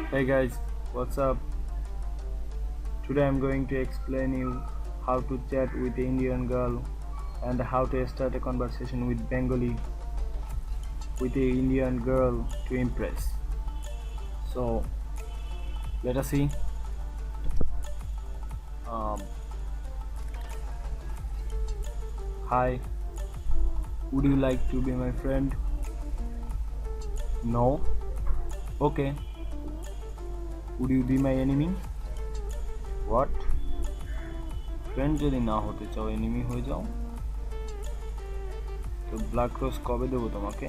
Hey guys, what's up? Today I'm going to explain you how to chat with an Indian girl and how to start a conversation with Bengali with an Indian girl to impress. So let us see. Um, Hi, would you like to be my friend? No. Okay. Would you be my enemy? What? Friend যদি না হতে চাও enemy হয়ে যাও তো black রোজ কবে দেবো তোমাকে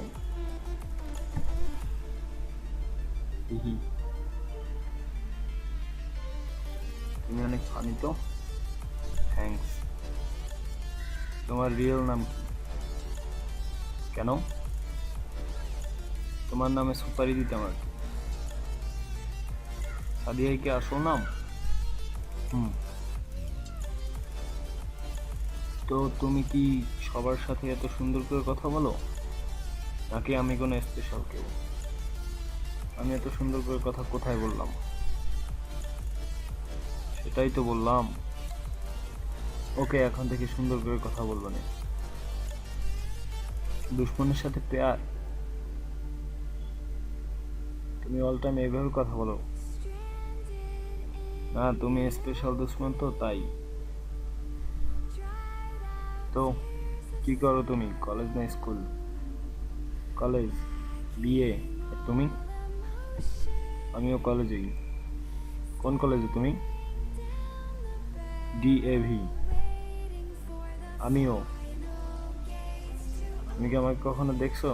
হিহি তুমি অনেক ফানি তো থ্যাঙ্কস তোমার রিয়েল নাম কি কেন তোমার নামে সুপারি দিতাম আর কি সাদিয়াই কি আসল নাম তো তুমি কি সবার সাথে এত সুন্দর করে কথা বলো নাকি আমি কোনো স্পেশাল কেউ আমি এত সুন্দর করে কথা কোথায় বললাম সেটাই তো বললাম ওকে এখন থেকে সুন্দর করে কথা বলবো না দুশ্মনের সাথে প্যার তুমি অল টাইম এইভাবে কথা বলো না তুমি স্পেশাল দুশ্মন তো তাই তো কি করো তুমি কলেজ না স্কুল কলেজ বিএ আর তুমি আমিও কলেজেই কোন কলেজে তুমি ডিএভি আমিও তুমি কি আমাকে কখনো দেখছো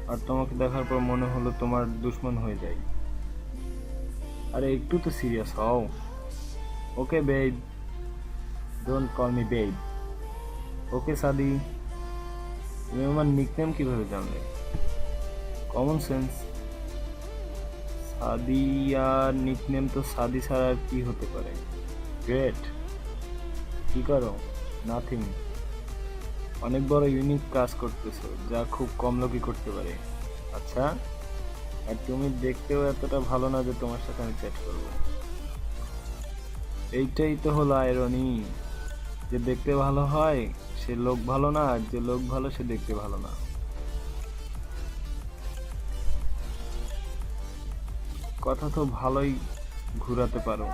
আর তোমাকে দেখার পর মনে হলো তোমার দুশ্মন হয়ে যায় আরে একটু তো সিরিয়াস হও okay babe don't call me babe okay সাদি তুমি আমার নিকনেম কিভাবে জানলে কমন সেন্স সাদিয়ার নিকনেম তো সাদি ছাড়া আর কি হতে পারে গ্রেট কি করো নাথিং অনেক বড় ইউনিক কাজ করতেছো যা খুব কম লোকই করতে পারে আচ্ছা আর তুমি দেখতেও এতটা ভালো না যে তোমার সাথে আমি চ্যাট করবো এইটাই তো হলো আইরনি যে দেখতে ভালো হয় সে লোক ভালো না আর যে লোক ভালো সে দেখতে ভালো না কথা তো ভালোই ঘুরাতে পারো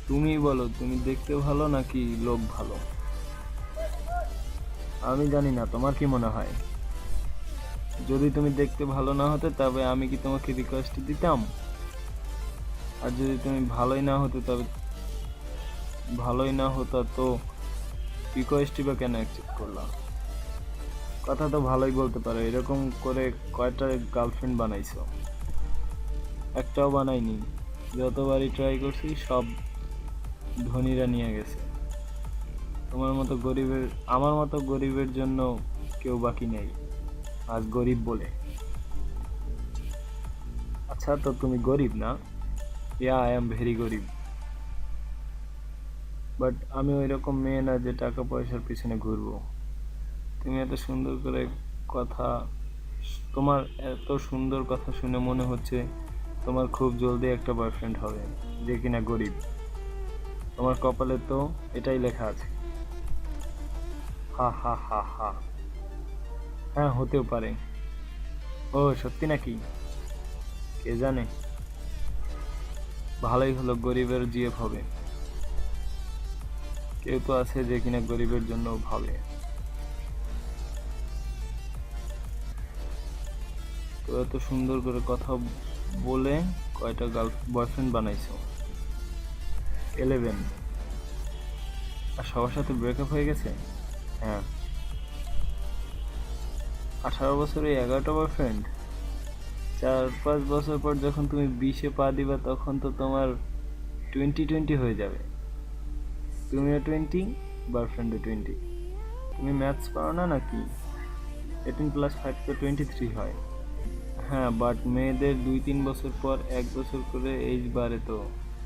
তুমি বলো তুমি দেখতে ভালো নাকি লোক ভালো আমি জানি না তোমার কি মনে হয় যদি তুমি দেখতে ভালো না হতে তবে আমি কি তোমাকে রিকোয়েস্ট দিতাম আর যদি তুমি ভালোই না হতো তো রিকোয়েস্টই বা কেন অ্যাকসেপ্ট করলাম কথা তো ভালোই বলতে পারো এরকম করে কয়টা গার্লফ্রেন্ড বানাইছো একটাও বানাইনি যতবারই ট্রাই করছি সব ধনীরা নিয়ে গেছে আমার মতো গরিবের জন্য কেউ বাকি নেই আজ গরিব বলে আচ্ছা তো তুমি গরিব না আই এম ভেরি গরিব বাট আমি ওইরকম মেয়ে না যে টাকা পয়সার পিছনে ঘুরবো তুমি এত সুন্দর করে কথা তোমার এত সুন্দর কথা শুনে মনে হচ্ছে তোমার খুব জলদি একটা বয়ফ্রেন্ড হবে যে কিনা গরিব তোমার কপালে তো এটাই লেখা আছে হা হা হা হা হ্যাঁ হতেও পারে ও সত্যি নাকি কে জানে ভালোই হলো গরিবের জিএফ হবে কেউ তো আছে যে কিনা গরিবের জন্য ভাবে তো এত সুন্দর করে কথা বলে কয়টা বয়ফ্রেন্ড বানাইছো 11 আর সবার সাথে ব্রেকআপ হয়ে গেছে হ্যাঁ 18 বছরে 11টা বয়ফ্রেন্ড 4-5 বছর পর যখন তুমি 20-এ পা দিবা তখন তো তোমার 20 হয়ে যাবে তুমিও 20 বয়ফ্রেন্ডও 20 তুমি ম্যাথস পারো না নাকি 18+5 তো 23 হয় হ্যাঁ বাট মেয়েদের 2-3 বছর পর 1 বছর করে এজ বাড়ে তো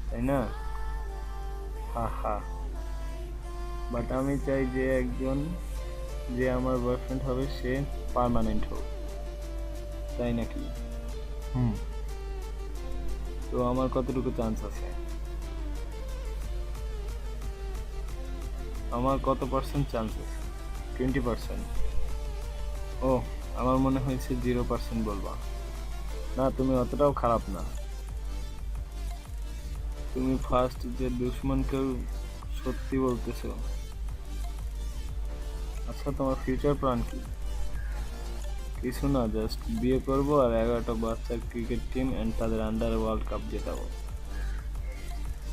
তাই না হা হা বাট আমি চাই যে একজন যে আমার বয়ফ্রেন্ড হবে সে পার্মানেন্ট হোক, তাই নাকি? হুম। তো আমার কতটুকু চান্স আছে? আমার কত পার্সেন্ট চান্স আছে? 20%? ও, আমার মনে হয়েছে 0% বলবা। না, তুমি অতটাও খারাপ না। তুমি ফার্স্ট যে দুশ্মনকেও সত্যি বলতেছো। আচ্ছা, তোমার ফিউচার প্ল্যান কি? কিছু না, জাস্ট বিয়ে করবো আর 11টা বাচ্চার ক্রিকেট টিম এন্ড তাদের আন্ডার ওয়ার্ল্ড কাপ জেতাবো।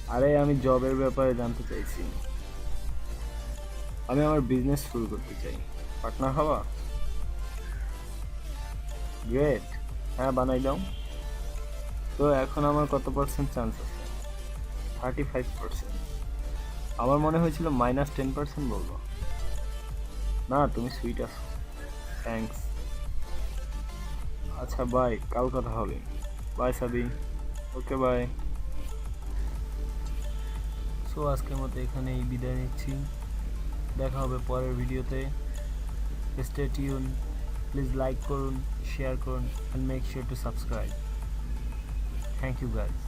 আরে, আমি জবের ব্যাপারে জানতে চাইছি। আমি আমার বিজনেস শুরু করতে চাই। পার্টনার হবা? গ্রেট। হ্যাঁ, বানাই দাও। তো এখন আমার কত পার্সেন্ট চান্স আছে? 35%। আমার মনে হয়েছিল -10% বলবো। না, তুমি সুইট আছো। থ্যাঙ্কস। আচ্ছা, বাই, কাল কথা হবে। বাই সাবি। ওকে, বাই। সো আজকের মতো এখানেই বিদায় নিচ্ছি। দেখা হবে পরের ভিডিওতে। Stay tune. প্লিজ লাইক করুন, শেয়ার করুন, and make sure to subscribe. Thank you guys.